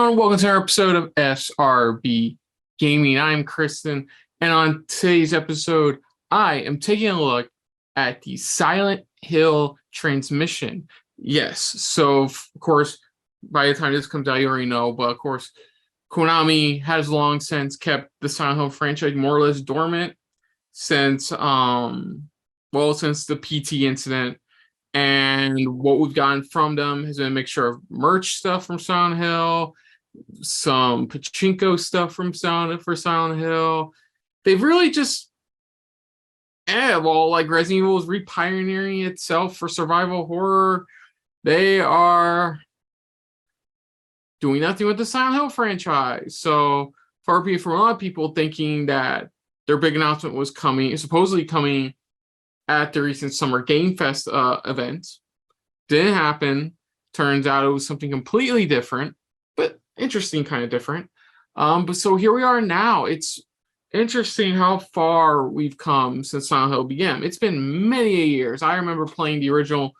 everyone, welcome to our episode of SRB Gaming. I'm Kristen, and on today's episode, I am taking a look at the Silent Hill transmission. Yes, so of course, by the time this comes out, you already know, but of course, Konami has long since kept the Silent Hill franchise more or less dormant since, since the PT incident. And what we've gotten from them has been a mixture of merch stuff from Silent Hill, some pachinko stuff from Silent Hill. They've really just, like Resident Evil is re-pioneering itself for survival horror. They are doing nothing with the Silent Hill franchise. So far be it from a lot of people thinking that their big announcement was supposedly coming at the recent Summer Game Fest event. Didn't happen. Turns out it was something completely different, but interesting kind of different. But so here we are now. It's interesting how far we've come since Silent Hill began. It's been many years. I remember playing the original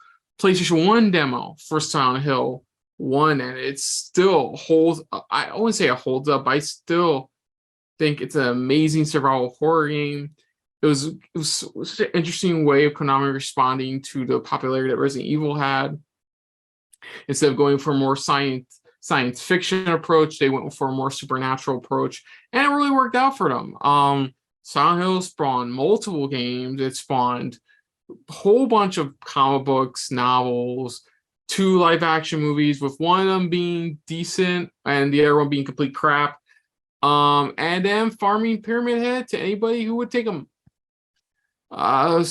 PlayStation 1 demo for Silent Hill 1, and it still holds up. I wouldn't say it holds up. I still think it's an amazing survival horror game. It was such an interesting way of Konami responding to the popularity that Resident Evil had. Instead of going for a more science fiction approach, they went for a more supernatural approach, and it really worked out for them. Silent Hill spawned multiple games. It spawned a whole bunch of comic books, novels, 2 live-action movies, with one of them being decent and the other one being complete crap. And then farming Pyramid Head to anybody who would take them. I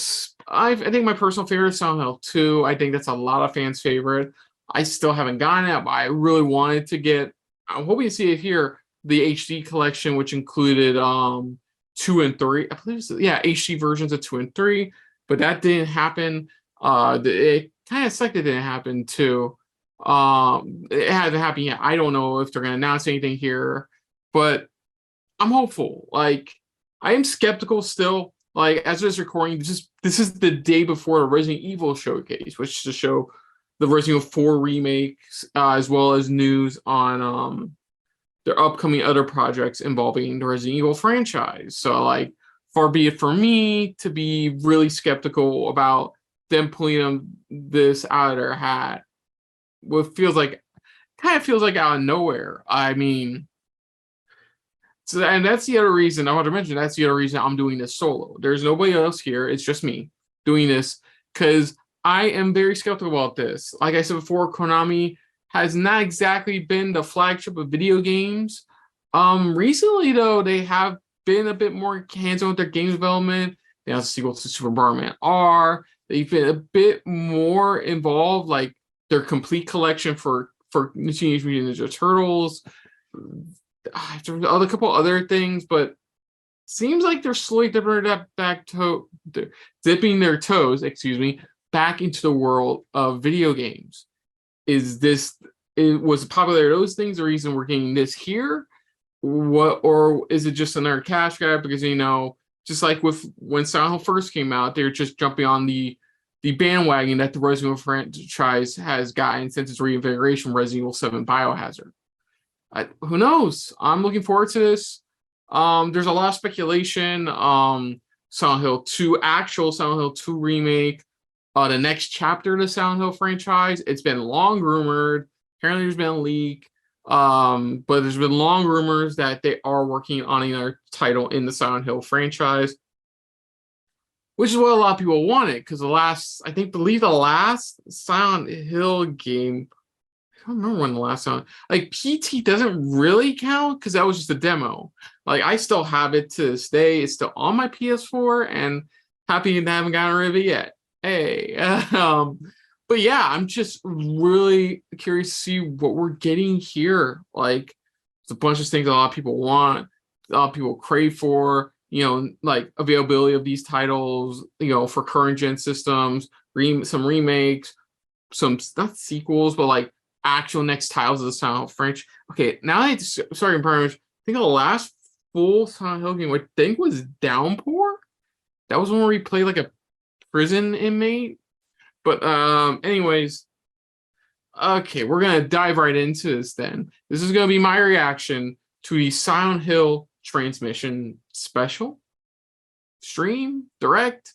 think my personal favorite is Silent Hill 2. I think that's a lot of fans' favorite. I still haven't gotten it, but I really wanted to get. I'm hoping to see it here. The HD collection, which included 2 and 3. I believe HD versions of 2 and 3, but that didn't happen. It kind of sucked. It didn't happen too. It hasn't happened yet. I don't know if they're going to announce anything here, but I'm hopeful. Like, I am skeptical still. Like, as I was recording, this is the day before the Resident Evil showcase, which is to show the Resident Evil 4 remake, as well as news on their upcoming other projects involving the Resident Evil franchise. So, like, far be it for me to be really skeptical about them pulling this out of their hat. What kind of feels like out of nowhere. I mean. So, and that's the other reason I want to mention. That's the other reason I'm doing this solo. There's nobody else here. It's just me doing this because I am very skeptical about this. Like I said before, Konami has not exactly been the flagship of video games. Recently, though, they have been a bit more hands-on with their game development. They have a sequel to Super Bomberman R. They've been a bit more involved, like their complete collection for Teenage Mutant Ninja Turtles. A couple other things, but seems like they're slowly dipping their toes, back into the world of video games. Was the popularity of those things the reason we're getting this here? Or is it just another cash grab? Because just like with when Silent Hill first came out, they're just jumping on the bandwagon that the Resident Evil franchise has gotten since its reinvigoration from Resident Evil 7 Biohazard. Who knows? I'm looking forward to this. There's a lot of speculation. Silent Hill 2 remake, the next chapter of the Silent Hill franchise. It's been long rumored. Apparently, there's been a leak. But there's been long rumors that they are working on another title in the Silent Hill franchise, which is what a lot of people wanted. Because the last Silent Hill game. I don't remember when the last time. Like, PT doesn't really count because that was just a demo. Like, I still have it to this day. It's still on my PS4, and happy to haven't gotten rid of it yet. Hey, but yeah, I'm just really curious to see what we're getting here. Like, it's a bunch of things a lot of people want, a lot of people crave for. Like availability of these titles. For current gen systems, some remakes, some not sequels, but like actual next titles of the Silent Hill franchise. Okay, now I sorry, I think the last full Silent Hill game I think was Downpour. That was when we played like a prison inmate. But anyways, Okay, we're gonna dive right into this then. This is gonna be my reaction to the Silent Hill transmission special, stream, direct,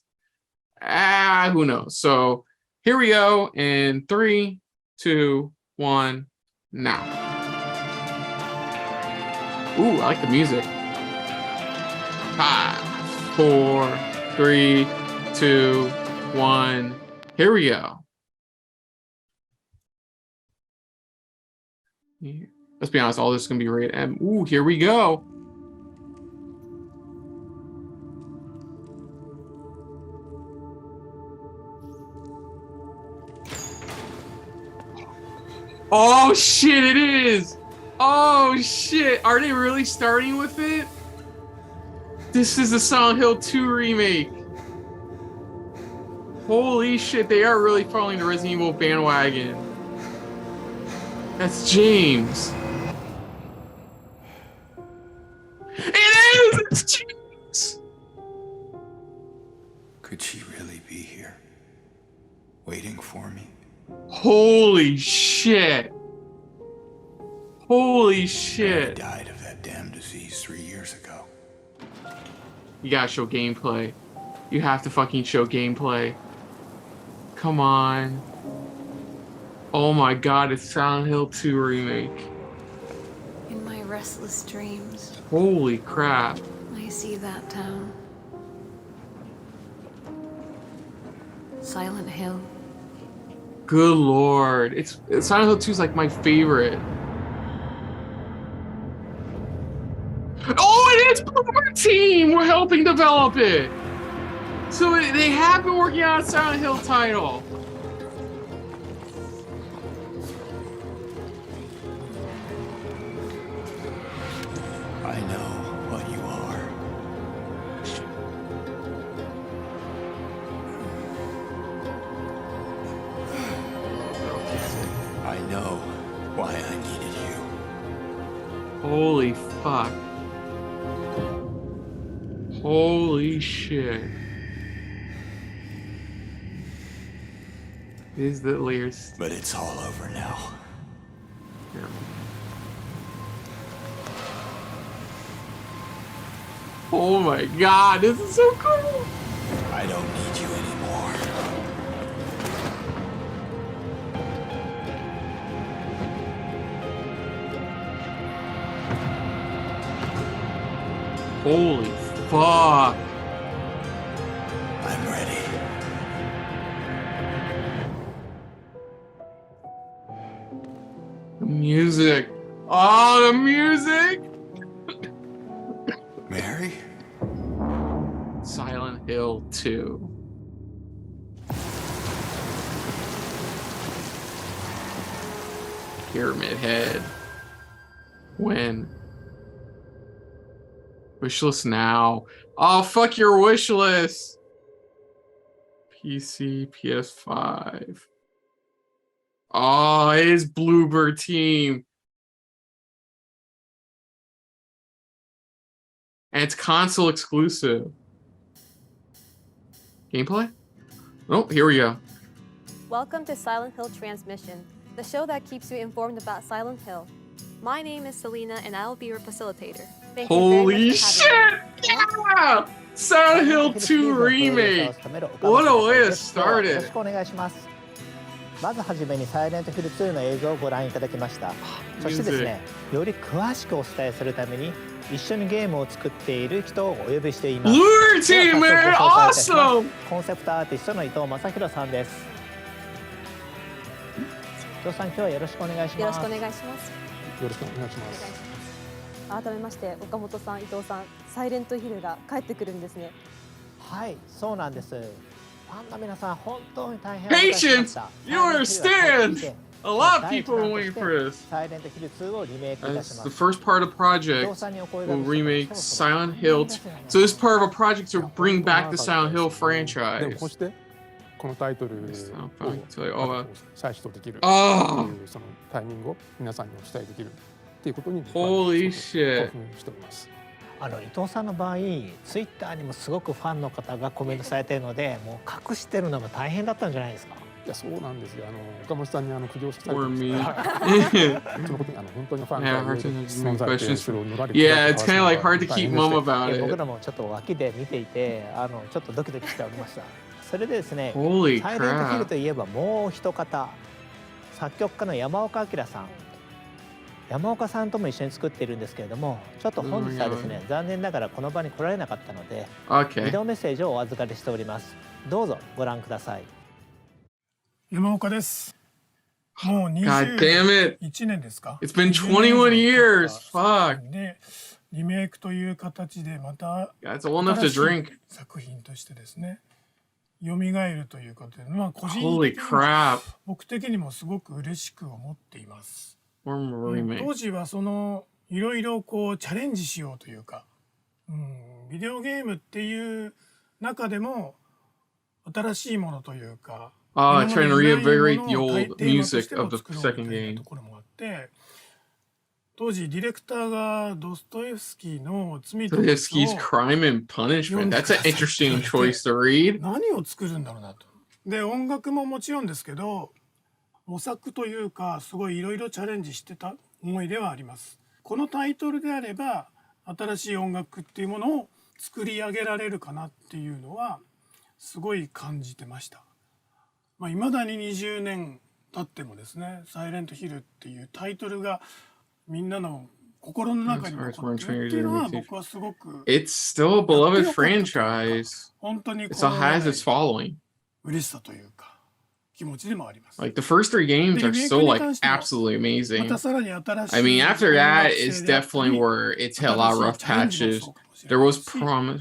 who knows? So here we go in 3, 2, 1, now. Ooh, I like the music. 5, 4, 3, 2, 1. Here we go. Let's be honest, all this is gonna be rated M. Ooh, here we go. Oh shit, it is! Oh shit, are they really starting with it? This is the Silent Hill 2 remake. Holy shit, they are really following the Resident Evil bandwagon. That's James. It is! It's James! Could she really be here? Waiting for me? Holy shit. Holy shit. Mary died of that damn disease 3 years ago. You gotta show gameplay. You have to fucking show gameplay. Come on. Oh my god, it's Silent Hill 2 remake. In my restless dreams, Holy crap. I see that town. Silent Hill. Good lord. It's Silent Hill 2 is like my favorite. Oh, it is Bloober team! We're helping develop it. So they have been working on a Silent Hill title. I know what you are. I know why I needed you. Holy fuck. Holy shit. Is the layers. But it's all over now. Yeah. Oh my god, this is so cool. I don't need you anymore. Holy fuck. I'm ready. The music. Oh, the music. Mary? Silent Hill 2. Pyramid Head. When? Wishlist now. Oh, fuck your wish list. PC, PS5. Oh, it is Bloober team. And it's console exclusive. Gameplay? Oh, here we go. Welcome to Silent Hill Transmission, the show that keeps you informed about Silent Hill. My name is Selena and I will be your facilitator. Thank Holy you very much for having shit! me. Yeah! Silent Hill 2 remake. What a way to start it. まずはじめにサイレントヒル2の映像をご覧いただきました。そしてですね、より詳しくお伝えするために一緒にゲームを作っている人をお呼びしています。Bloober team, man, awesome! コンセプトアーティストの伊藤正弘さんです。伊藤さん、今日はよろしくお願いします。よろしくお願いします。よろしくお願いします。改めまして岡本さん、伊藤さん、サイレントヒルが帰ってくるんですね。はい、そうなんです。ファンの皆さん、本当に大変 Patience! You understand! A lot of people are waiting for this. As the first part of the project will remake Silent Hill. So this is part of a project to bring back the Silent Hill でも franchise. こうしてこのタイトルを再始動できるっていうそのタイミングを皆さんにお伝えできるっていうことに Holy 興 shit. 奮しております。伊藤さんの場合、ツイッターにもすごくファンの方がコメントされているので、もう隠してるのが大変だったんじゃないですか。いや、そうなんですよ。岡本さんに苦情したい Or と思い me. ます。そのことに本当にファンがいろいろ質問されて、それをのらりくらり Yeah, と it's kind of like hard to 大 keep 変でし mum て about 僕 it. らもちょっと脇で見ていてちょっとドキドキしておりました。それでですね、 Holy サイレントヒル crap. といえばもう一方、作曲家の山岡明さん。山岡さんとも一緒に作っているんですけれども、ちょっと本日はですね、残念ながらこの場に来られなかったので、ビ Okay. デオメッセージをお預かりしております。どうぞご覧ください。山岡です。もう God damn it. 21年ですか。 It's been 21 years. Fuck. で、リメイクという形でまた That's old enough to 新しい drink. 作品としてですね、蘇るということで、まあ個人 Holy 的にも crap. 僕的にもすごく嬉しく思っています。 Or remake. 当時はそのいろいろこうチャレンジしようというか、ビデオゲームっていう中でも新しいものというか、 Trying to reinvigorate the 今までにないものを old テーマとして music も of the 作ろう second みたいな game. ところもあって、当時ディレクターがドストエフスキーの罪と罰 Dostoevsky's を Crime and Punishment. That's an interesting choice to read. 何を作るんだろうなと。で音楽ももちろんですけど、模索というかすごいいろいろチャレンジしてた思いではあります。このタイトルであれば新しい音楽っていうものを作り上げられるかなっていうのはすごい感じてました。未だに20年経ってもですね、サイレントヒルっていうタイトルがみんなの心の中に残ってるっていうのは僕はすごく It's still a beloved franchise. 本当に It still has its following. 嬉しさというか気持ちでもあります。 Like the first 3 games are still like absolutely ま amazing. たさらに新しい I mean, after that, 音楽性 it's であったり definitely where it's hit a lot of rough 新しいチャレンジも patches. そうかもしれ There ない was し、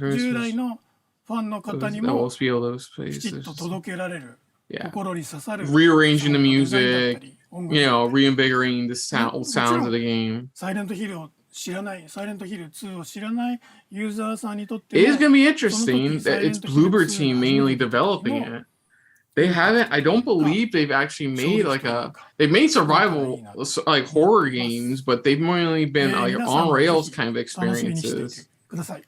promise. 従来のファンの方に That も will be all those きちっ places. と届けられる、 Yeah. 心に刺さる Rearranging the サウンドデザインだった music, り音楽 you だ know, ったり、 reinvigorating the sounds of the game. サイレントヒルを知らない、サイレントヒル2を知らないユーザーさんにとって It is も going to be interesting that it's Bloober team mainly developing it. They haven't, I don't believe they've actually made like they've made survival, like horror games, but they've mainly been like on rails kind of 楽しみにしてい experiences. てください。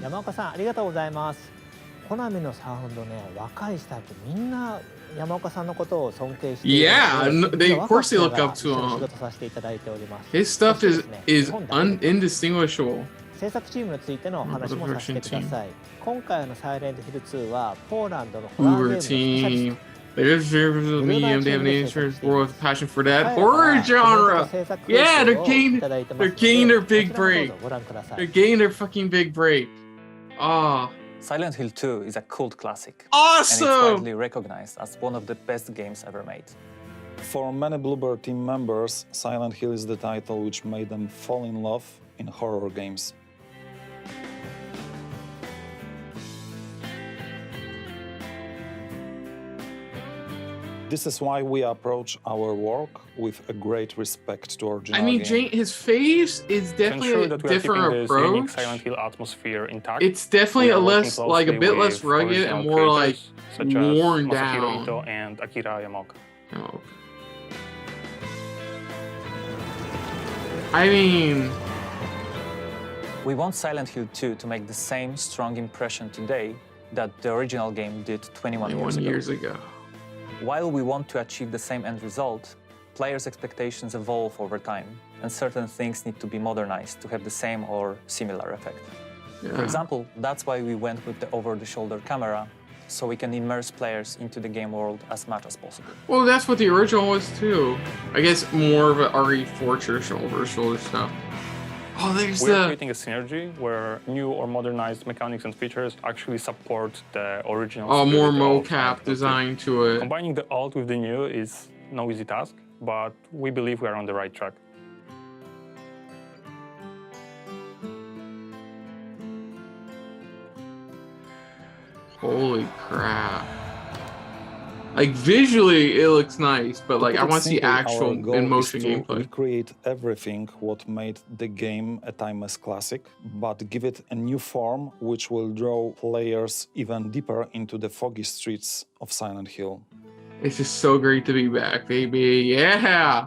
山岡さんありがとうございます。コナミのサウンドね、若いスタッフみんな山岡さんのことを尊敬しているので、 Yeah, of course they look up to 仕 him. 事させていただいております。 His stuff is indistinguishable. 制作チームについてのお話もさせてください。今回のサイレントヒル2はポーランドのホラーゲーム Bloober のスペシャリス team. ト。 There's a medium. They have an interest with passion for that horror genre. Yeah, they're getting their big break. They're getting their fucking big break. Ah, Silent Hill 2 is a cult classic, and it's awesome! widely recognized as one of the best games ever made. For many Bloober team members, Silent Hill is the title which made them fall in love in horror games. This is why we approach our work with a great respect to original I mean, game. his face is To definitely ensure a that we are keeping different this unique approach. Silent Hill atmosphere intact, It's definitely we are a working less, like a closely bit less with rugged original and more like creators such as worn Masahiro Ito down. and Akira Yamaoka. Oh. I mean, We want Silent Hill 2 to make the same strong impression today that the original game did 21 years ago. While we want to achieve the same end result, players' expectations evolve over time, and certain things need to be modernized to have the same or similar effect. For example, that's why we went with the over-the-shoulder camera, so we can immerse players into the game world as much as possible. Well, that's what the original was too. I guess more of an RE4 traditional over-shoulder stuff. Oh, there's We're creating a synergy where new or modernized mechanics and features actually support the original. more spirit of mocap design to it. Combining the old with the new is no easy task, but we believe we are on the right track. Holy crap. Like visually it looks nice, but like I want to see actual in-motion gameplay. Recreate everything what made the game a timeless classic, but give it a new form which will draw players even deeper into the foggy streets of Silent Hill. It's just so great to be back, baby. Yeah.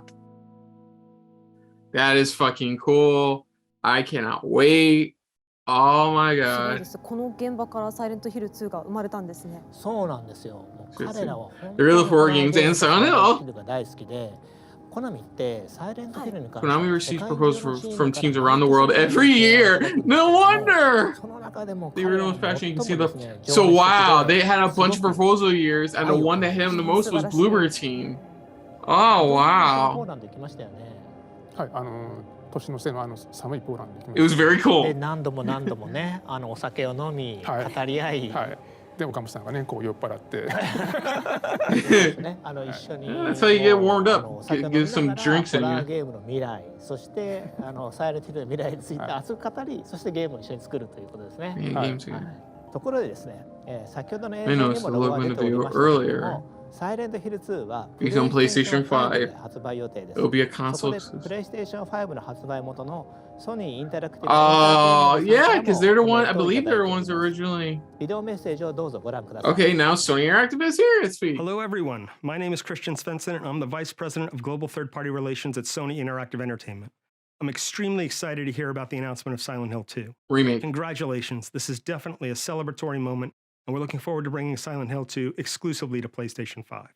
That is fucking cool. I cannot wait. Oh my すごい god. です。この現場からサイレントヒル2が生まれたんですね。そうなんですよ。もう彼らは本 They're the 当に four ホラー games ゲーム and とサイ Silent レント Hill. ヒルが大好きで、コナミってサイレントヒルに関して Konami は世 receives 界 proposals 中のチー from ムから teams 毎 around the 年 world の every 提案 year. をいただくんですけど No も、 wonder. その中でも The 彼ら original の fashion, you can 最 see も the. ですね、 So 情熱 wow, 的 they had a ですご bunch of く proposal years, and the 愛を one that 感 hit じ him the ます。 most was 素晴らしい。 Bloober team. 伊 Oh 藤さんもポー wow. ランド行きましたよね。はい、年の瀬の寒いポーランド行きま It was した。 very で cool. 何度も何度もね、お酒を飲み、はい語り合い、はい。で岡本さんがねこう酔っ払って。ね、一緒に That's how you get warmed up. お酒を飲 Get みな some がら drinks ホ in ラー you. ゲームの未来、そしてサイレントヒルの未来について熱く語り、そしてゲームを一緒に作るということですね。 Yeah, はい games again. ところでですね、先ほどの映 I 像 know に it's も the ロゴ logo が in 出 the ており video ましたけれど earlier. も、サイレントヒル2は It's on PlayStation 5 5. で発売予定です。 It'll be a そ console こで exclusive. プレイステーション5の発売元のソニーインタラクティブ Oh エンターテインメントさん yeah, から because も they're the コメ one. ン I トをいた believe だい they're て the おり ones ます。 originally. ビデオメッセージをどうぞご覧ください。 Okay, now Sony Interactive is here. It's speak. Hello, everyone. My name is Christian Svensson, and I'm the Vice President of Global Third-Party Relations at Sony Interactive Entertainment. I'm extremely excited to hear about the announcement of Silent Hill 2. Remake. Congratulations. This is definitely a celebratory moment, and we're looking forward to bringing Silent Hill 2 exclusively to PlayStation 5.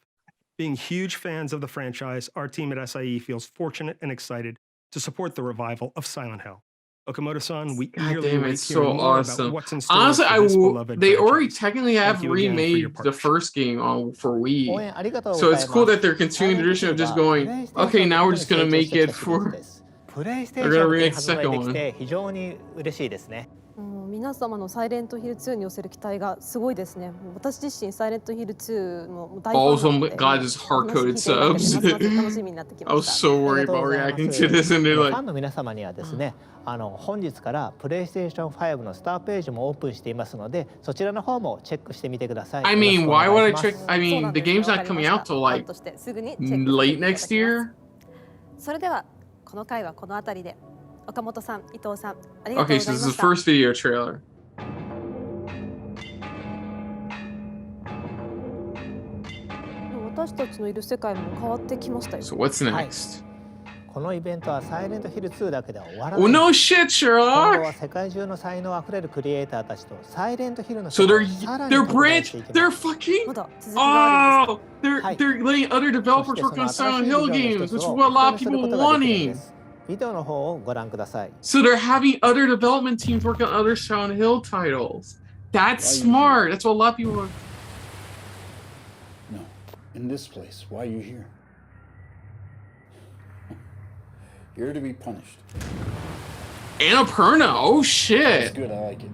Being huge fans of the franchise, our team at SIE feels fortunate and excited to support the revival of Silent Hill. Okamoto-san, we God eagerly damn, await it's hearing so more awesome. about what's in store Honestly, for this beloved they already franchise. technically have Thank you again for your remade the partnership. first game for 応 Wii. 援ありがとうご So ざい it's ま cool す。 that they're continuing the tradition of just going, okay, now we're just gonna make it for. プレイステー They're ショ gonna ンで remake 発 the 売 second でき one. て非常に嬉しいですね。皆様のサイレントヒル2に寄せる期待がすごいですね。私自身サイレントヒル2の大ファンなので、 God, just hard-coded 話聞いてるだけで subs. ますます楽しみになってき I ま was した。 so worried about reacting to this, and they're ファ like, ンの皆様にはですね、本日からプレイステーション5のスターページもオープンしていますので、そちらの方もチェックしてみてください。 I mean, why would I check? I そうな mean, ん the ですね。 game's わか not りま coming した out till ファン like としてすぐにチェックしてみて late いただき next ます year. それではこの回はこの辺りで、岡本さん、伊藤さん、ありがとう Okay, ござ so い this ま is し the た。 first video trailer. 私たちのいる世界も変わってきましたよ。 So what's next? このイベントはサイレントヒル2だけでは終わら Oh ない。 no shit, 今後は Sherlock. 世界中の才能あふれるクリエイターたちとサイレントヒルの So 世界 they're をさらに they're 拡大してい branch. き They're ます。 fucking. まだ続きがあるんですか？ Oh, they're letting other developers work on Silent Hill games, which is what a lot of people wanting. ビデオの方をご覧ください。 So they're having other development teams work on other Silent Hill titles. That's smart. That's what a lot of people want. No. In this place. Why are you here? You're to be punished. Annapurna. Oh That's shit. good, I like it.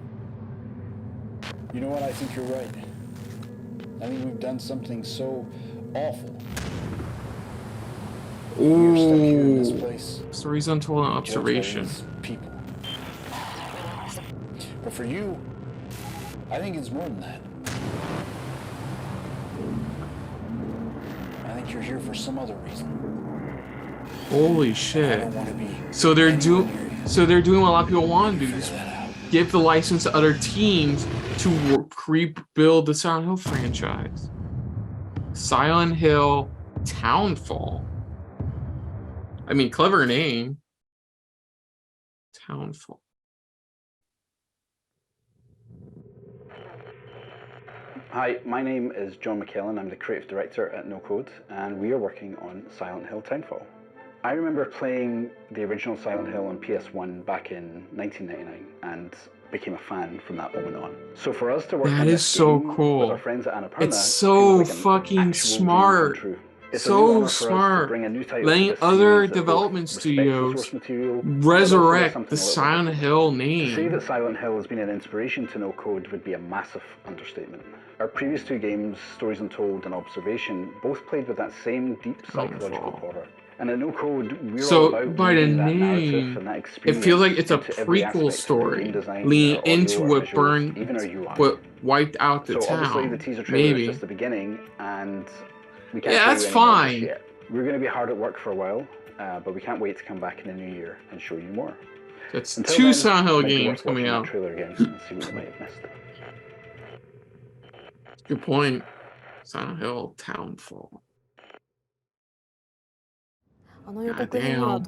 You know what? I think you're right. I think we've done something so awful. You're stuck here in this Ooh. place. Stories untold and judged by observation. these people. But for you, I think it's more than that. I think you're here for some other reason. Holy I shit. don't want to be. So they're anywhere doing. near you. So they're doing what a lot of people want to do. Figure Just that out. give the license to other teams to rebuild the Silent Hill franchise. Silent Hill Townfall. I mean, clever name. Townfall. Hi, my name is John McKellen. I'm the creative director at No Code, and we are working on Silent Hill Townfall. I remember playing the original Silent Hill on PS1 back in 1999 and became a fan from that moment on. So for us to work That on is this so game cool. with our friends at Annapurna, It's so seems like an fucking actual dream come smart. true. It's a So new honor for us to smart. bring a new title to Letting this other series that both development respects the studios source material, but also does resurrect something the a little Silent different. Hill To say name. that Silent Hill has been an inspiration to No Code would be a massive understatement. Our previous two games, Stories Untold and Observation, both played with that same deep psychological horror. And at No Code, we're all So about by the weaving that narrative name, and that it experience feels like it's a into every prequel aspect of our game story, design, leaning our audio, into our what visuals, burned, even our UI. what wiped out the So obviously the town. teaser trailer is Maybe. just the beginning, and we can't Yeah, show that's you any more just fine. yet. We're going to be hard at work for a while, but we can't wait to come back in the new year and show you more. That's Until two then, Silent Hill it might be games worth coming watching that out. trailer again and see what you might have missed. Good point. Silent Hill Townfall. God damn. Oh,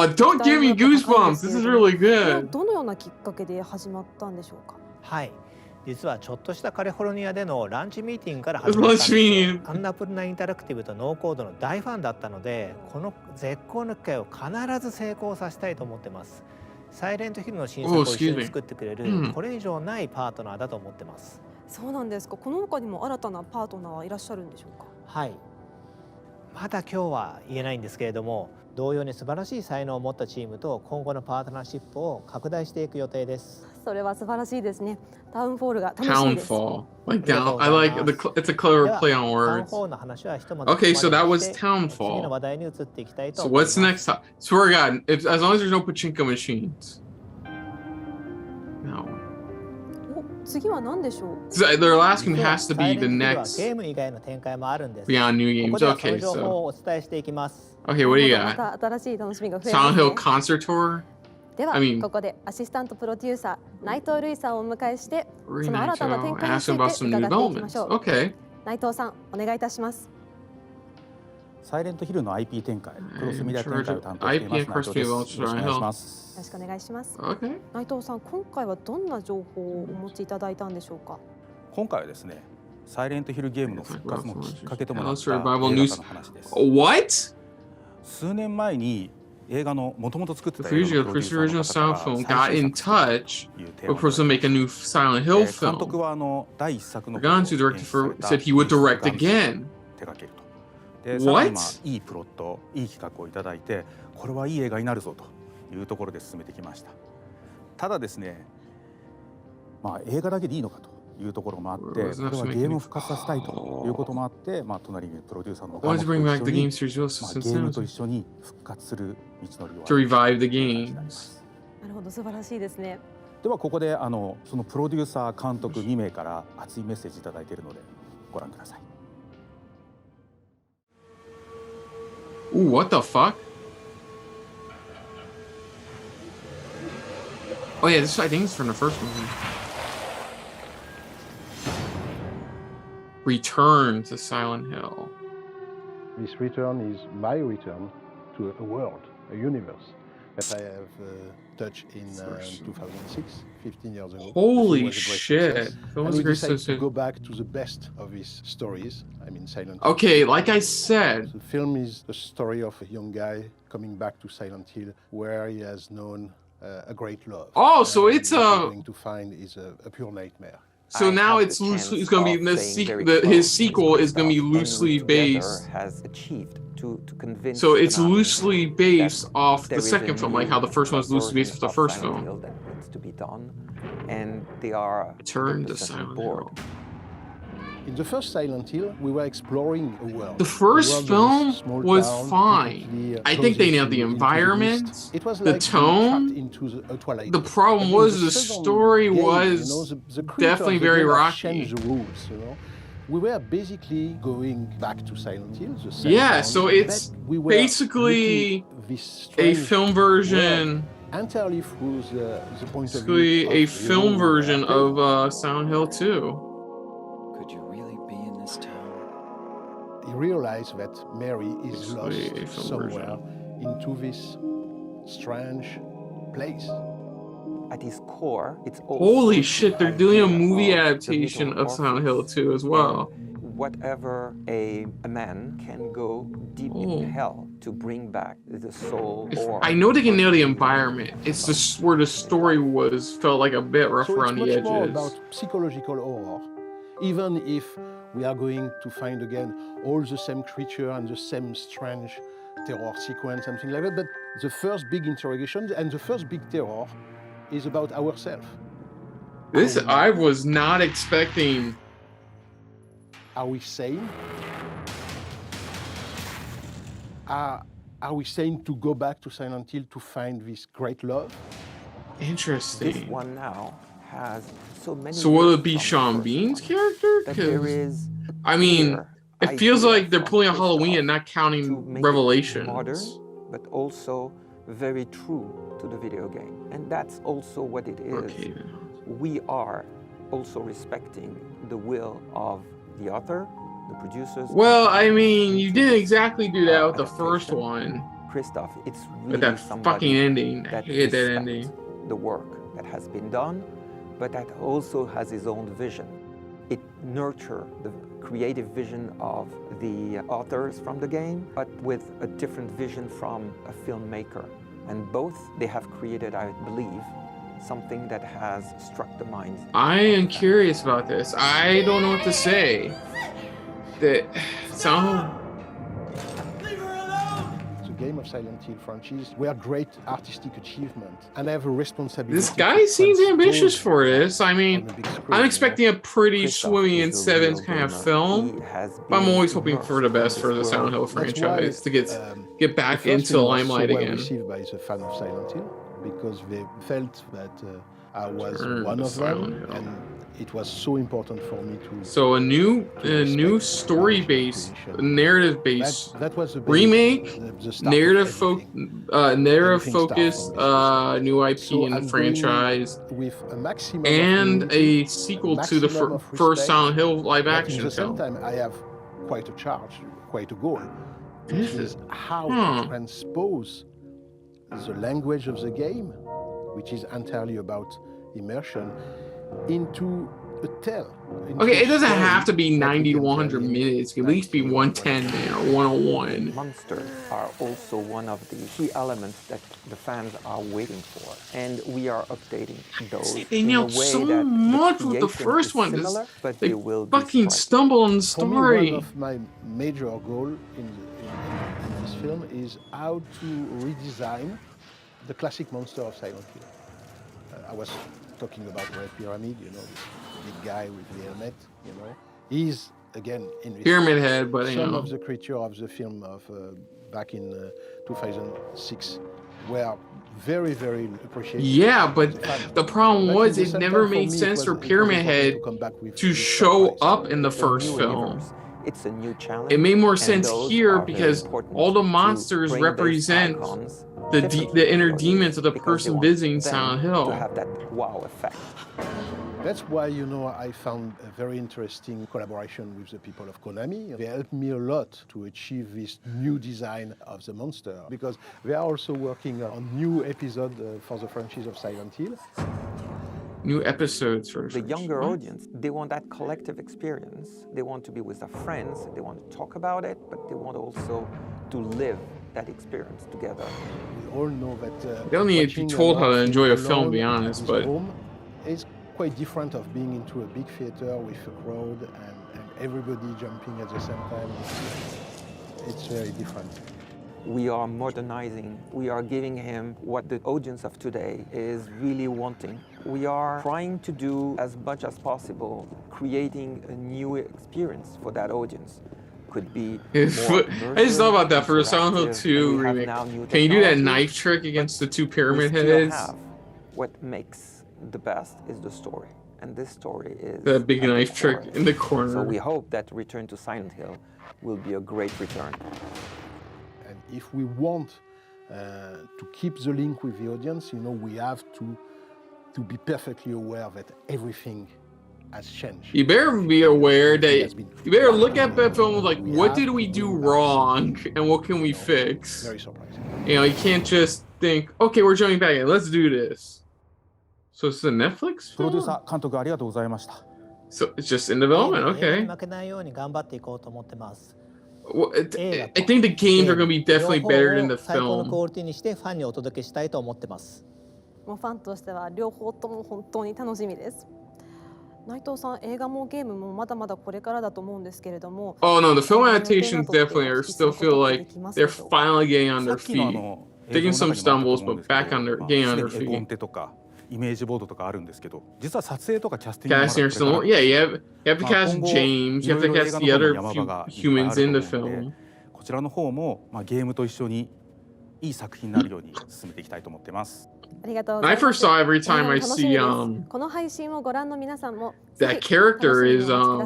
don't give me goosebumps. This is really good. どのようなきっかけで始まったんでしょうか。はい。実はちょっとしたカリフォルニアでのランチミーティングから始まったんですよ。アンナプルナインタラクティブとノーコードの大ファンだったので、この絶好の機会を必ず成功させたいと思ってます。サイレントヒルの新作を一緒に作ってくれる、これ以上ないパートナーだと思ってます。そうなんですか。この他にも新たなパートナーはいらっしゃるんでしょうか。はい。まだ今日は言えないんですけれども、同様に素晴らしい才能を持ったチームと今後のパートナーシップを拡大していく予定です。それは素晴らしいですね。タウンフォールが楽しみです。Townfall. Like down. I like it's a clever play on words. Okay, so that was Townfall. So what's next? Swear to God, as long as there's no pachinko machines. No. 次は何でしょう。Their last game has to be the next Beyond New Games. Okay, so. Okay, what do you got? Silent Hill Concert Tour? では、ここでアシスタントプロデューサー内藤瑠衣さんをお迎えして、その新たな展開について伺っていきましょう。内藤さん、お願いいたします。サイレントヒルの IP 展開、クロスメディア展開を担当しています内藤です。よろしくお願いします。よろしくお願いします。内藤さん、今回はどんな情報をお持ちいただいたんでしょうか。今回はですね、サイレントヒルゲームの復活のきっかけともなった映画の話です。What? 数年前に映画の元々作ってた Chris original sound film got in touch with person to make a new Silent Hill film. 監督は第一作の Gone to director for said he would direct again. 手掛けると。で、さらにいいプロット、いい企画をいただいて、これはいい映画になるぞというところで進めてきました。ただですね、映画だけでいいのかというところもあって、これはゲームを復活させたいということもあって、隣にプロデューサーのガーモと一緒にゲームと一緒に復活する道のりを to revive the games. なるほど、素晴らしいですね。ではここでそのプロデューサー監督2名から熱いメッセージいただいているのでご覧ください。Ooh, what the fuck? Oh yeah, this I think it's from the first movie. Return to Silent Hill. This return is my return to a world, a universe that I have touched in 2006, 15 years ago. Holy shit! And we decided to go back to the best of his stories. I mean, Silent Hill. Okay, like I said, the film is the story of a young guy coming back to Silent Hill, where he has known a great love. Oh, so it's going to find is a pure nightmare. So now it's loosely, it's going to be his sequel is going to be loosely based. So it's loosely based off the second film, like how the first one was loosely based off the first film. Turn to Silent Hill. In the first Silent Hill, we were exploring a world. The first film was fine. I think they nailed the environment, the tone. The problem was the story was definitely very rocky. We were basically going back to Silent Hill. Yeah, so it's basically a film version. Entirely through the point of view. Basically a film version of Silent Hill 2. He realized that Mary is lost somewhere into this strange place. At his core, it's also holy shit, they're doing a movie adaptation of Silent Hill 2 as well. Whatever a man can go deep in hell to bring back the soul. I know they can nail the environment. It's just where the story felt like a bit rough around the edges. It's much more about psychological horror, even if we are going to find again all the same creature and the same strange terror sequence, something like that. But the first big interrogation and the first big terror is about ourselves. This I was not expecting. Are we sane? Are we sane to go back to Silent Hill to find this great love? Interesting. This one now has so many. So will it be Sean Bean's character? I mean, it feels like they're pulling a Halloween and not counting Revelations. Modern, but also very true to the video game, and that's also what it is. Okay. We are also respecting the will of the author the producers. Well, I mean, you didn't exactly do that with the first one. Christoph, it's really with that fucking ending. I hate that ending. The work that has been done, but that also has his own vision. It nurtures the creative vision of the authors from the game, but with a different vision from a filmmaker. And both, they have created, I believe, something that has struck the minds. I am curious about this. I don't know what to say. The game of Silent Hill franchise were great artistic achievement, and I have a responsibility. This guy seems ambitious for this. I mean, I'm expecting a pretty Swimming in Sevens kind of film, but I'm always hoping for the best for the Silent Hill franchise to get back into the limelight again. Received by the fan of Silent Hill because they felt that I was one of them, and it was so important for me to. So a new story-based, narrative-based remake, narrative-focused new IP in the franchise, and a sequel to the first Silent Hill live-action film. At the same time, I have quite a charge, quite a goal, which is how to transpose the language of the game, which is entirely about immersion, into a tale. Okay, it doesn't have to be 90 to 100 minutes. It can at least be 110 or 101. Monsters are also one of the key elements that the fans are waiting for, and we are updating those. They nailed so much with the first one. Similar, but they fucking stumble on the story. For me, one of my major goals in this film is how to redesign the classic monster of Silent Hill. I was talking about Red Pyramid, you know, this big guy with the helmet, you know. He's, again, in Pyramid Head, but some of the creatures of the film of back in 2006 were very, very appreciated. Yeah, but the problem was it never made sense for Pyramid Head to show up in the first film. It's a new challenge. It made more sense here because all the monsters represent the inner demons of the person visiting Silent Hill. To have that wow effect. That's why, you know, I found a very interesting collaboration with the people of Konami. They helped me a lot to achieve this new design of the monster, because they are also working on new episodes for the franchise of Silent Hill. New episodes for the younger audience. They want that collective experience. They want to be with their friends. They want to talk about it, but they want also to live that experience together. We all know that you don't need to be told how to enjoy a film, to be honest, but it's quite different of being into a big theater with a crowd and everybody jumping at the same time. It's very different. We are modernizing. We are giving him what the audience of today is really wanting. We are trying to do as much as possible, creating a new experience for that audience. Could be I just thought about that for Silent Hill 2 remake. Can you do that knife trick against the two pyramid heads? What makes the best is the story, and this story is that big knife trick in the corner. So we hope that Return to Silent Hill will be a great return. And if we want to keep the link with the audience, you know, we have to be perfectly aware that everything has changed. You better be aware that you better look at that film like, what did we do wrong and what can we fix? Very surprising. You know, you can't just think, okay, we're jumping back in, let's do this. So it's a Netflix film? So it's just in development, okay. Well, I think the games are going to be definitely better than the film. もうファンとしては両方とも本当に楽しみです。内藤さん、映画もゲームもまだまだこれからだと思うんですけれども。Oh no, the film adaptations definitely are still feel like they're finally getting on their feet. Taking some stumbles, but back on their getting on their feet. イメージボードとかあるんですけど、実は撮影とかキャスティングも Casting are still, yeah, you have to cast James, you have to cast the other humans in the film. こちらの方もゲームと一緒にいい作品になるように進めていきたいと思ってます。ありがとうございます。 I first saw every time I see この配信をご覧の皆さんも that character is oh,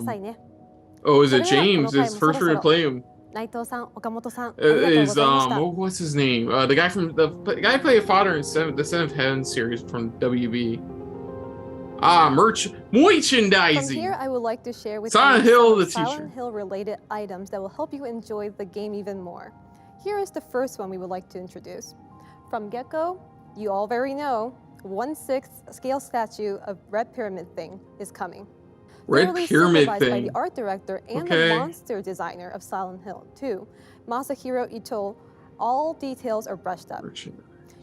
is it James? It's first time to play him. 内藤さん、岡本さん、ありがとうございました。 what's his name? The guy from the guy who played Father in the Seventh Heaven series from WB. Merchandising. From here, I would like to share with Silent you Hill, some the Silent teacher. Hill related items that will help you enjoy the game even more. Here is the first one we would like to introduce. From get-go, you all very know, 1/6 scale statue of Red Pyramid Thing is coming. Red Thoroughly Pyramid supervised by Thing. the art director and Okay. the monster designer of Silent Hill 2, Masahiro Ito, all details are brushed up.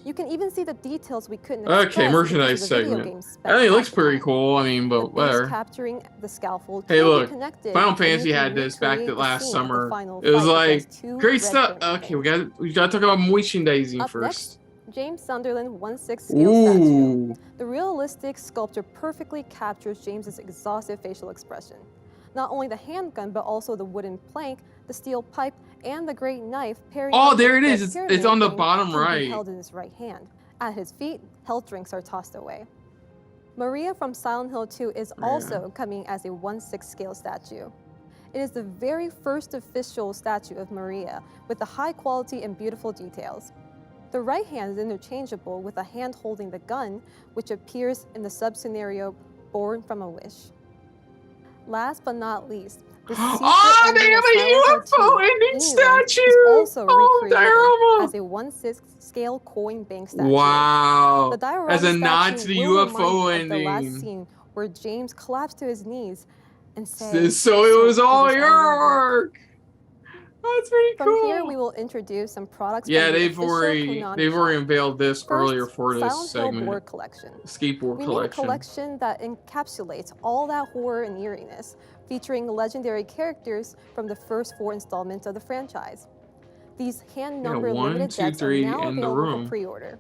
You can even see the details we couldn't express Okay, merchandise because of the video segment. game spec I think it at looks the pretty time. cool. I mean, The but beast whatever. capturing the scaffold Hey, can be look, connected, Final and you Fantasy can had this back recreate the last scene of the summer. final It was fight like against two great red stuff. pyramid Okay, we gotta talk about merchandising Up first. next, James Sunderland 1/6 scale statue. Ooh. The realistic sculpture perfectly captures James's exhaustive facial expression. Not only the handgun, but also the wooden plank, the steel pipe, and the great knife pairing Oh, up there with it the is. It's pyramid on the thing bottom can be right. held in his right hand. At his feet, health drinks are tossed away. Maria from Silent Hill 2 is also coming as a 1/6 scale statue. It is the very first official statue of Maria with the high quality and beautiful details. The right hand is interchangeable with a hand holding the gun, which appears in the sub-scenario Born from a Wish. Last but not least, the secret Oh, they ending have of a Silent Hill 2, UFO ending Inuan, statue! is also recreated diorama! as a 1/6 scale coin bank statue. Wow. The diorama As a nod statue to the will UFO remind you of the ending. last scene where James collapsed to his knees and said, So it was all your work." work. That's pretty From cool. here, we will introduce some products Yeah, from the they've official already Konami unveiled this First, earlier for this Silent Hill segment. board collection. Skateboard We collection. made a collection that encapsulates all that horror and eeriness, featuring legendary characters from the first 4 installments of the franchise. These hand-numbered 1, limited 2, decks are 3 now in the available room. for pre-order.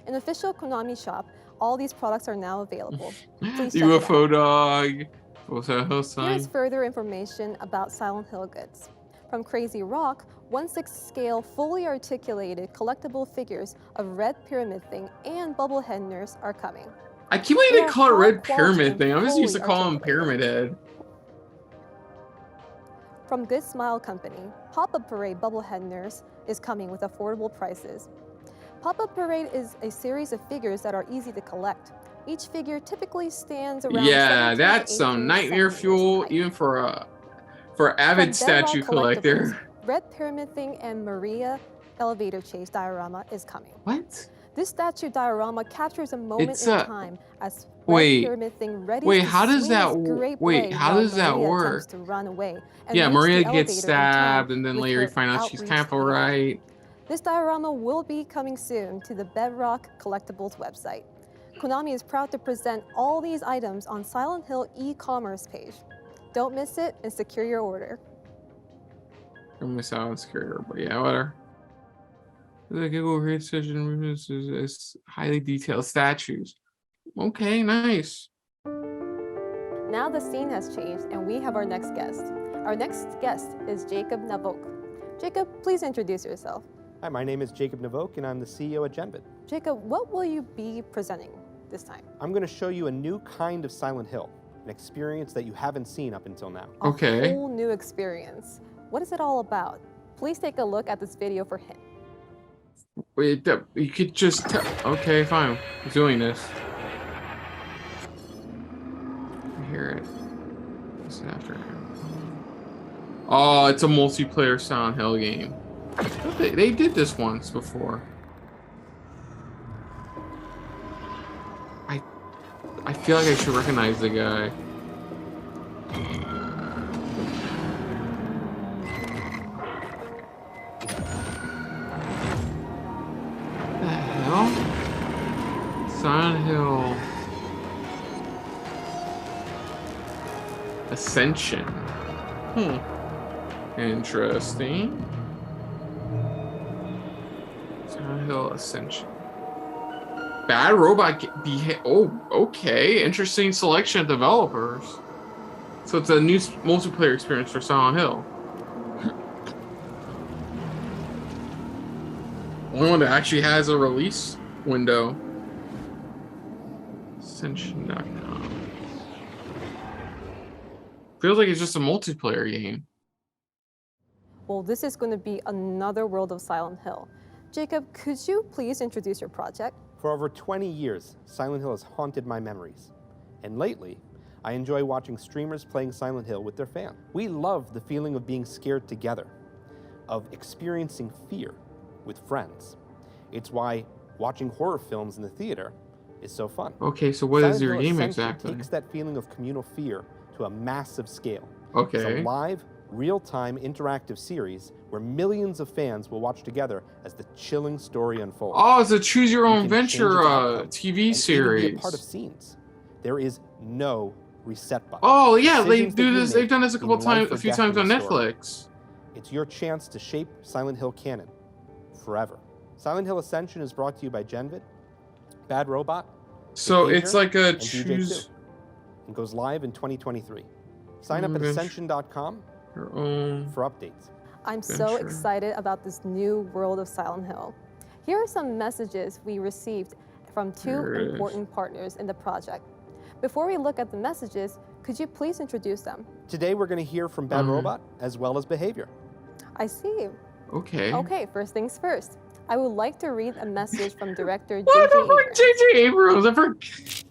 In the official Konami shop, all these products are now available. Please check it out. UFO dog. What's that hill sign? Here's further information about Silent Hill goods. From Crazy Rock, 1/6 scale fully articulated collectible figures of Red Pyramid Thing and Bubblehead Nurse are coming. I keep waiting They to are call it Red high quality Pyramid and Thing. I'm just used to fully calling him articulated. Pyramid Head. From Good Smile Company, Pop-Up Parade Bubblehead Nurse is coming with affordable prices. Pop-Up Parade is a series of figures that are easy to collect. Each figure typically stands around Yeah, 17 to that's 18 some nightmare centimeters fuel, height. even for avid From Bedrock statue collector. Collectibles, Red Pyramid Thing and Maria Elevator Chase diorama is coming. What? This statue diorama captures a moment It's in a- time as Wait. Red Pyramid Thing readies Wait, to how does swing that his w- great wait, blade how while does that Maria work? attempts to run away and Yeah, reach Maria the gets elevator in time stabbed, and then with later her you find out she's outreached kind of hand. alright. This diorama will be coming soon to the Bedrock Collectibles website. Konami is proud to present all these items on Silent Hill e-commerce page. Don't miss it and secure your order. Don't miss out on secure, but yeah, whatever. The Google Create Session is highly detailed statues. Okay, nice. Now the scene has changed and we have our next guest. Our next guest is Jacob Navok. Jacob, please introduce yourself. Hi, my name is Jacob Navok and I'm the CEO at Genvid. Jacob, what will you be presenting this time? I'm going to show you a new kind of Silent Hill, an experience that you haven't seen up until now. Okay. A whole new experience. What is it all about? Please take a look at this video for hint. Wait, you could just tell. Okay, fine. I'm doing this. I hear it. What's after him? Oh, it's a multiplayer Silent Hill game. They did this once before. I feel like I should recognize the guy. What the hell? Silent Hill Ascension. Interesting. Silent Hill Ascension. Bad Robot oh, okay. Interesting selection of developers. So it's a new multiplayer experience for Silent Hill. Only one that actually has a release window. Ascension.com. Feels like it's just a multiplayer game. Well, this is going to be another world of Silent Hill. Jacob, could you please introduce your project? For over 20 years, Silent Hill has haunted my memories. And lately, I enjoy watching streamers playing Silent Hill with their fans. We love the feeling of being scared together, of experiencing fear with friends. It's why watching horror films in the theater is so fun. Okay, so what is your game Ascension exactly? takes that feeling of communal fear to a massive scale. Okay. It's a live, real-time interactive series where millions of fans will watch together as the chilling story unfolds. Oh, it's a choose your You own can change venture its outcome TV and even series. be a part of scenes. There is no reset button. Oh yeah, they Decisions that do you this. make They've done this a couple mean life times, or a few death times in on the story. Netflix. It's your chance to shape Silent Hill canon forever. Silent Hill Ascension is brought to you by Genvid, Bad Robot, So Behavior, it's like a and DJ2, choose and goes live in 2023. Sign up at Ascension.com your own for updates. I'm so Venture. excited about this new world of Silent Hill. Here are some messages we received from two There it is. important partners in the project. Before we look at the messages, could you please introduce them? Today we're going to hear from Bad Robot as well as Behavior. I see. Okay. Okay, first things first. I would like to read a message from director What J.J. the fuck, J.J. Abrams? I forgot.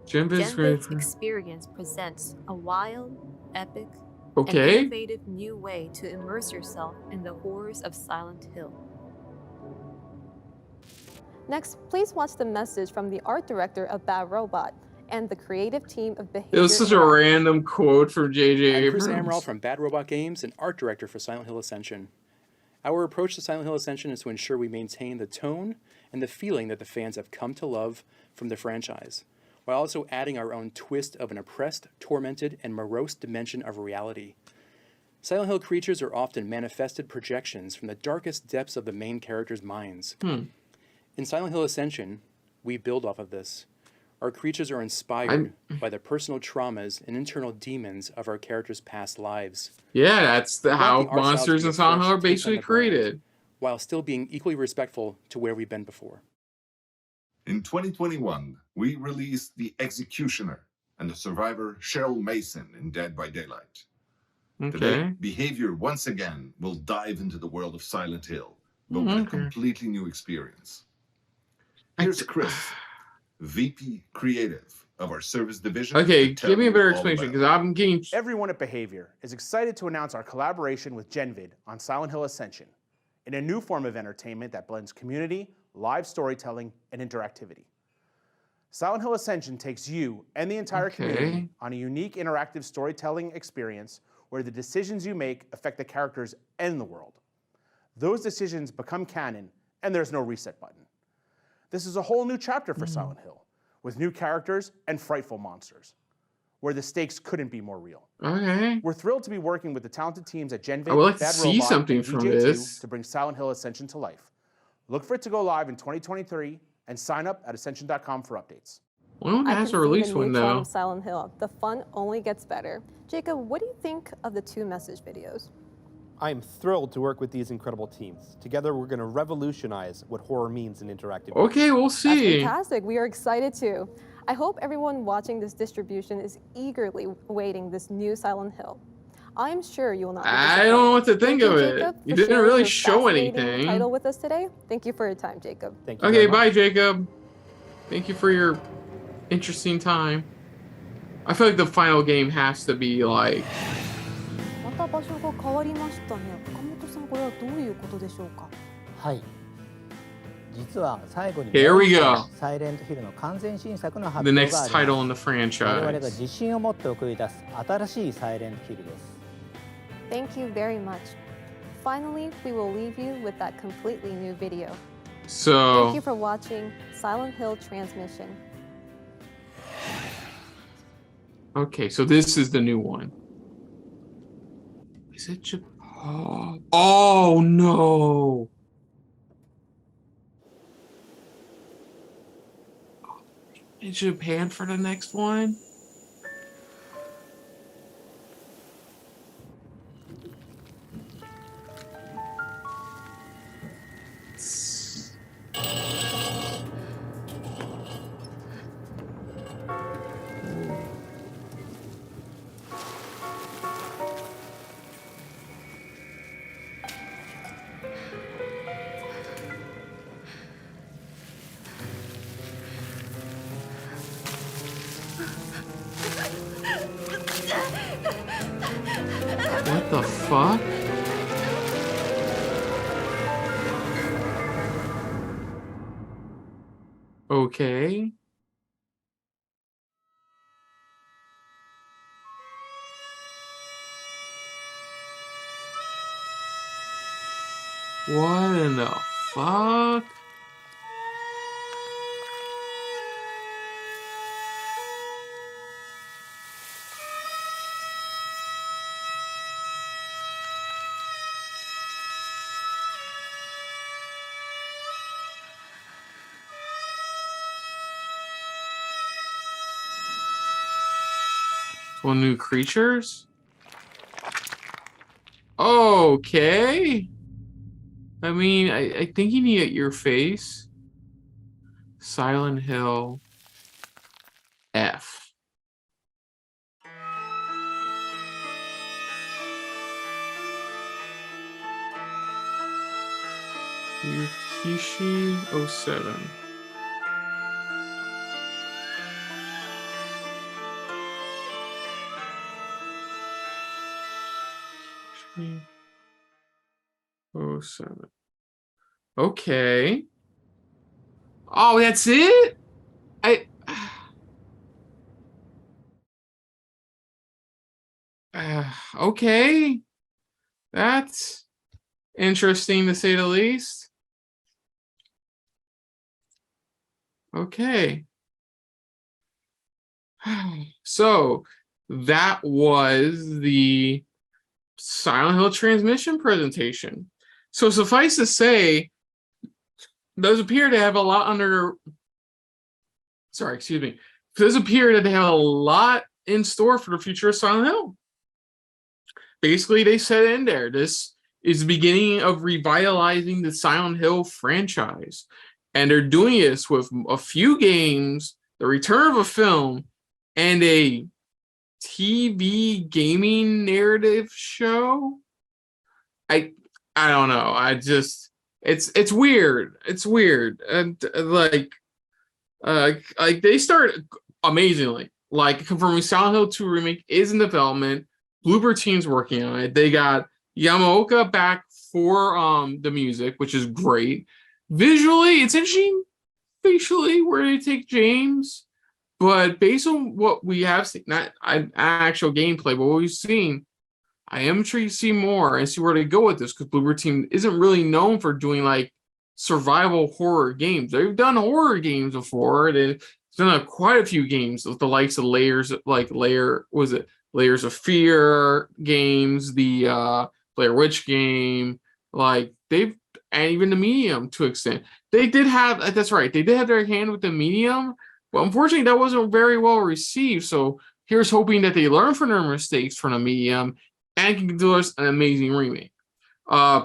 Genvid's experience presents a wild, epic, and Okay. innovative new way to immerse yourself in the horrors of Silent Hill. Next, please watch the message from the art director of Bad Robot and the creative team of Behavior. It was such a random quote from J.J. I'm Chris Abrams. Amaral from Bad Robot Games and art director for Silent Hill Ascension. Our approach to Silent Hill Ascension is to ensure we maintain the tone and the feeling that the fans have come to love from the franchise, while also adding our own twist of an oppressed, tormented, and morose dimension of reality. Silent Hill creatures are often manifested projections from the darkest depths of the main characters' minds. In Silent Hill Ascension, we build off of this. Our creatures are inspired by the personal traumas and internal demons of our characters' past lives. Yeah, that's We want how the art style monsters to be and a Silent fresh Hill are take on basically the brand, created. while still being equally respectful to where we've been before. In 2021, we released The Executioner and the survivor Cheryl Mason in Dead by Daylight. Today, Okay. Behavior once again will dive into the world of Silent Hill, but with a Okay. completely new experience. Here's Chris, VP Creative of our service division. Okay, to tell give me a you better all explanation about because I'm getting. Everyone at Behavior is excited to announce our collaboration with Genvid on Silent Hill Ascension in a new form of entertainment that blends community, live storytelling, and interactivity. Silent Hill Ascension takes you and the entire community on a unique interactive storytelling experience where the decisions you make affect the characters and the world. Those decisions become canon, and there's no reset button. This is a whole new chapter for Silent Hill, with new characters and frightful monsters, where the stakes couldn't be more real. Okay. We're thrilled to be working with the talented teams at Genvid, I would like to Bad see Robot, something and from DJ2 this. to bring Silent Hill Ascension to life. Look for it to go live in 2023 and sign up at Ascension.com for updates. Well, I has can a see release the new window. charm of Silent Hill. The fun only gets better. Jacob, what do you think of the two message videos? I am thrilled to work with these incredible teams. Together, we're going to revolutionize what horror means in interactive. Okay, we'll That's see. fantastic. We are excited too. I hope everyone watching this distribution is eagerly awaiting this new Silent Hill. I'm sure you will not be I don't know what to think Thank of you, it. Jacob, You for didn't sharing really your show fascinating anything. title with us today. Thank you for your time, Jacob. Thank you. Okay, bye, Jacob. Thank you for your interesting time. I feel like the final game has to be like. また場所が変わりましたね。岡本さん、これはどういうことでしょうか。はい。実は最後に Here we go. サイレントヒルの完全新作の発 The 表があ next り title in ま the す。我々が franchise. 自信を持って送り出す新しいサイレントヒルです。 Thank you very much. Finally, we will leave you with that completely new video. So. Thank you for watching Silent Hill Transmission. Okay, so this is the new one. Is it Japan? Oh no! In Japan for the next one? The fuck? Okay. What in the fuck? Well, new creatures? Okay. I mean, I think you need your face. Silent Hill F. Yukishi 07. Oh, 07. Okay. Oh, that's it? Okay. That's interesting to say the least. Okay. So that was the Silent Hill transmission presentation. So suffice to say, those appear to have a lot under. Sorry, excuse me. Those appear to have a lot in store for the future of Silent Hill. Basically, they said in there, this is the beginning of revitalizing the Silent Hill franchise. And they're doing this with a few games, the return of a film, and a TV gaming narrative show. I don't know. I just it's weird. It's weird. And like they start amazingly. Like confirming Silent Hill 2 remake is in development. Bloober team's working on it. They got Yamaoka back for the music, which is great. Visually, it's interesting facially where they take James, but based on what we have seen, not actual gameplay, but what we've seen, I am intrigued to see more and see where they go with this, because Bloober team isn't really known for doing like survival horror games. They've done horror games before. They've done quite a few games with the likes of Layers of Fear games, the Blair Witch game, like they've, and even the Medium to an extent. They did have, that's right, they did have their hand with the Medium, but unfortunately that wasn't very well received. So here's hoping that they learn from their mistakes from the Medium and can do us an amazing remake.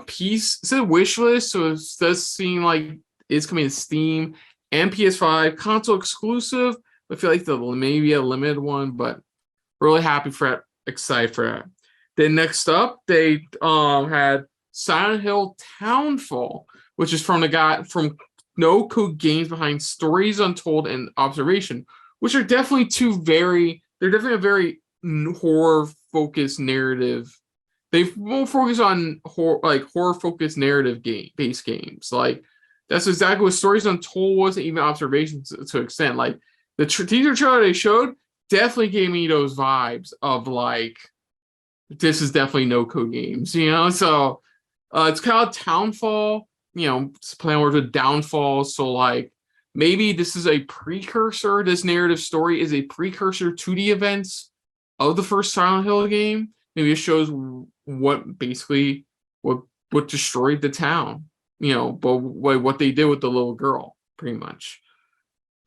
Piece said wish list, so it does seem like it's coming to Steam and PS5 console exclusive. I feel like maybe a limited one, but really happy for that, excited for that. Then next up, they had Silent Hill Townfall, which is from the guy from No Code Games behind Stories Untold and Observation, which are definitely they're definitely a very horror-focused narrative. They won't focus on horror-focused narrative based games. Like that's exactly what Stories Untold was, and even Observations to an extent. Like the teaser trailer they showed definitely gave me those vibes of like, this is definitely No Code Games, you know? So it's called Townfall, you know, it's playing words with downfall. So like maybe this is a precursor, this narrative story is a precursor to the events of the first Silent Hill game. Maybe it shows what destroyed the town, you know, but what they did with the little girl, pretty much.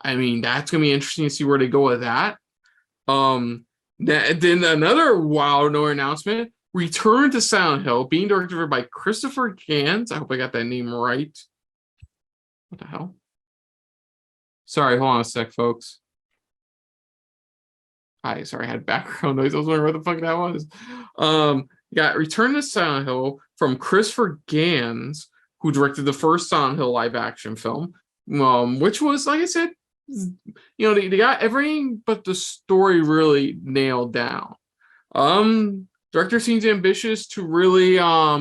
I mean, that's gonna be interesting to see where they go with that. Then another wild announcement: Return to Silent Hill, being directed by Christopher Gans. I hope I got that name right. What the hell? Sorry, hold on a sec, folks. Hi, sorry, I had background noise. I was wondering what the fuck that was. Got Return to Silent Hill from Christopher Gans, who directed the first Silent Hill live action film, which was, like I said, you know, they got everything but the story really nailed down. Director seems ambitious to really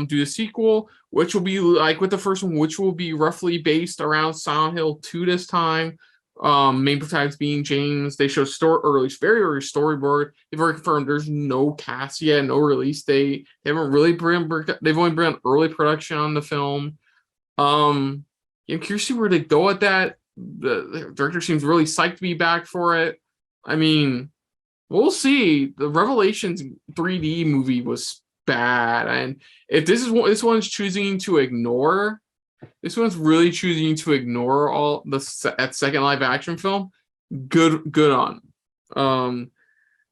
do a sequel, which will be like with the first one, which will be roughly based around Silent Hill 2 this time. Main protagonists being James. They show very early storyboard. They've already confirmed there's no cast yet, no release date. They haven't really they've only been on early production on the film. I'm curious to see where they go at that. The director seems really psyched to be back for it. I mean, we'll see. The Revelations 3D movie was bad, and if this one's choosing to ignore, this one's really choosing to ignore all that second live action film. Good on.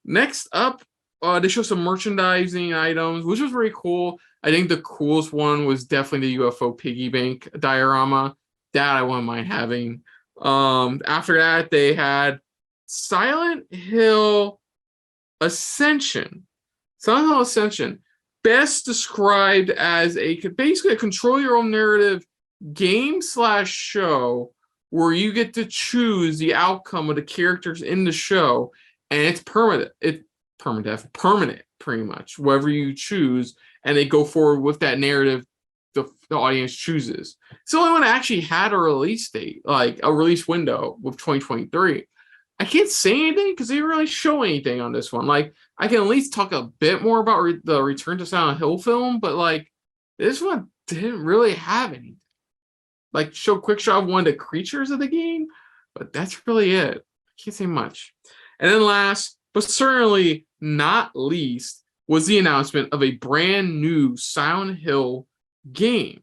Next up, they show some merchandising items, which was very cool. I think the coolest one was definitely the UFO piggy bank diorama. That I wouldn't mind having. After that, they had Silent Hill Ascension. Silent Hill Ascension, best described as basically a control your own narrative game / show where you get to choose the outcome of the characters in the show, and it's permanent. It's permanent, pretty much. Whatever you choose, and they go forward with that narrative the audience chooses. It's the only one that actually had a release date, like a release window with 2023. I can't say anything because they didn't really show anything on this one. Like, I can at least talk a bit more about the Return to Silent Hill film, but like this one didn't really have anything. Like, show a quick shot of one of the creatures of the game, but that's really it. I can't say much. And then last, but certainly not least, was the announcement of a brand new Silent Hill game.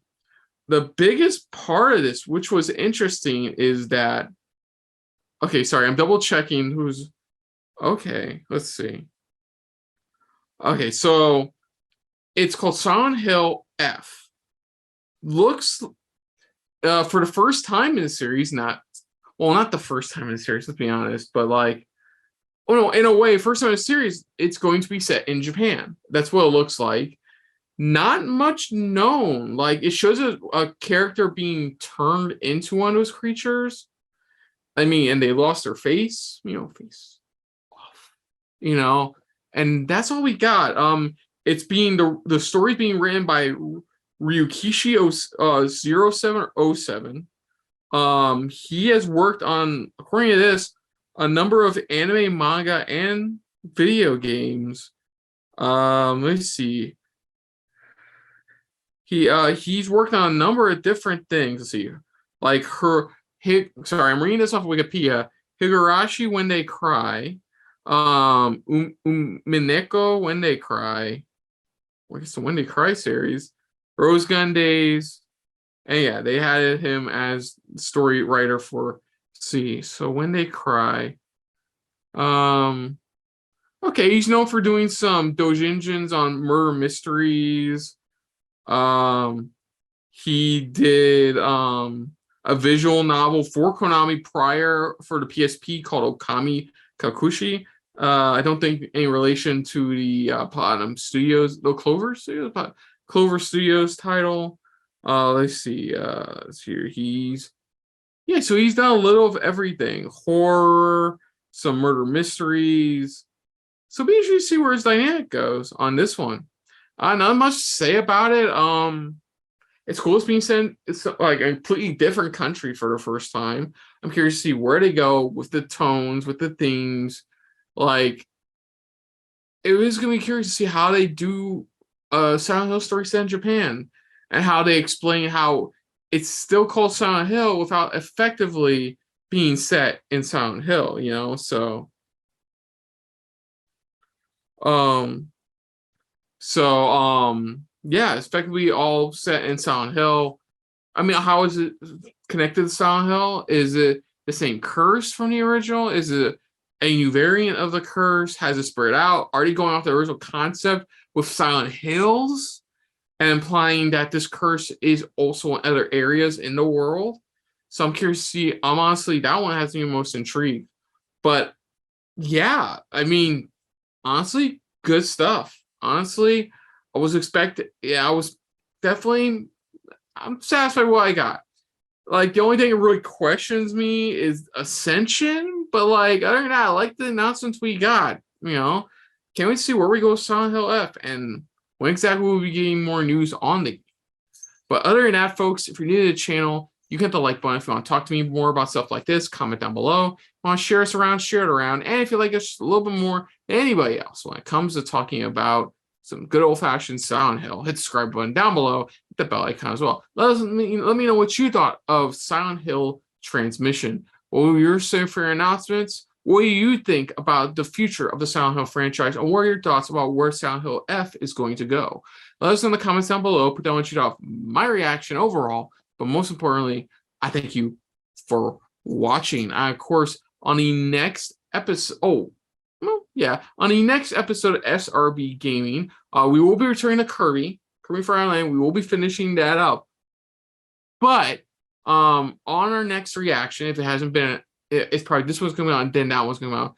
The biggest part of this, which was interesting, is that okay, sorry, I'm double checking who's okay. Let's see. Okay, so it's called Silent Hill F. Looks for the first time in the series, not the first time in the series, let's be honest, but like, oh no, in a way, first time in the series, it's going to be set in Japan. That's what it looks like. Not much known. Like, it shows a character being turned into one of those creatures. I mean, and they lost their face, face off, and that's all we got. It's being the story's being written by Ryukishi 0707. He has worked on, according to this, a number of anime, manga, and video games. Let's see. He's worked on a number of different things. Let's see, like sorry, I'm reading this off of Wikipedia. Higurashi When They Cry, Mineko When They Cry. I guess the When They Cry series, Rose Gun Days, and yeah, they had him as story writer for C. So When They Cry. Okay, he's known for doing some doujinshins on murder mysteries. He did a visual novel for Konami prior for the PSP called Okami Kakushi. I don't think any relation to the Platinum Studios, the Clover Studios title. Let's see. Here so he's done a little of everything: horror, some murder mysteries. So be interesting to see where his dynamic goes on this one. Not much to say about it. It's cool it's being sent. It's like a completely different country for the first time. I'm curious to see where they go with the tones, with the themes. Like, it was gonna be curious to see how they do a Silent Hill story set in Japan, and how they explain how it's still called Silent Hill without effectively being set in Silent Hill. So yeah, it's effectively all set in Silent Hill. I mean, how is it connected to Silent Hill? Is it the same curse from the original? Is it a new variant of the curse? Has it spread out? Are they going off the original concept with Silent Hills and implying that this curse is also in other areas in the world? So I'm curious to see. Honestly, that one has me most intrigued. But yeah, I mean, honestly, good stuff. Honestly, I was I'm satisfied with what I got. Like, the only thing that really questions me is Ascension, but like, other than that, I like the announcements we got. Can't wait to see where we go with Silent Hill F and when exactly we'll be getting more news on the game. But other than that, folks, if you're new to the channel, you can hit the like button. If you want to talk to me more about stuff like this, comment down below. If you want to share us around, share it around. And if you like us just a little bit more than anybody else when it comes to talking about some good old-fashioned Silent Hill, hit the subscribe button down below, hit the bell icon as well. Let me know what you thought of Silent Hill Transmission. What were your favorite announcements? What do you think about the future of the Silent Hill franchise? And what are your thoughts about where Silent Hill F is going to go? Let us know in the comments down below. Put down what you thought of my reaction overall. But most importantly, I thank you for watching. Of course, on the next episode, on the next episode of SRB Gaming, we will be returning to Kirby Fire Island. We will be finishing that up. But on our next reaction, if it hasn't been, it's probably this one's coming out and then that one's coming out.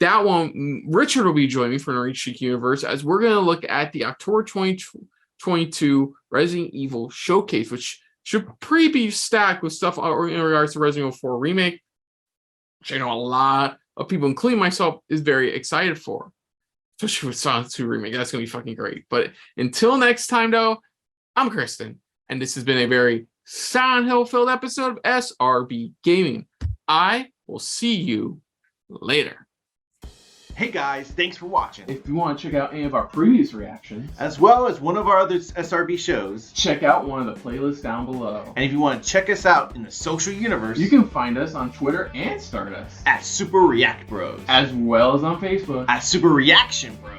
That one, Richard will be joining me for Nerd Chic Universe as we're going to look at the October 2022 Resident Evil Showcase, which should pretty be stacked with stuff in regards to Resident Evil 4 Remake, which I know a lot of people, including myself, is very excited for. Especially with Silent 2 Remake. That's going to be fucking great. But until next time, though, I'm Kristen, and this has been a very Silent Hill-filled episode of SRB Gaming. I will see you later. Hey guys, thanks for watching. If you want to check out any of our previous reactions, as well as one of our other SRB shows, check out one of the playlists down below. And if you want to check us out in the social universe, you can find us on Twitter and Stardust at Super React Bros, as well as on Facebook at Super Reaction Bros.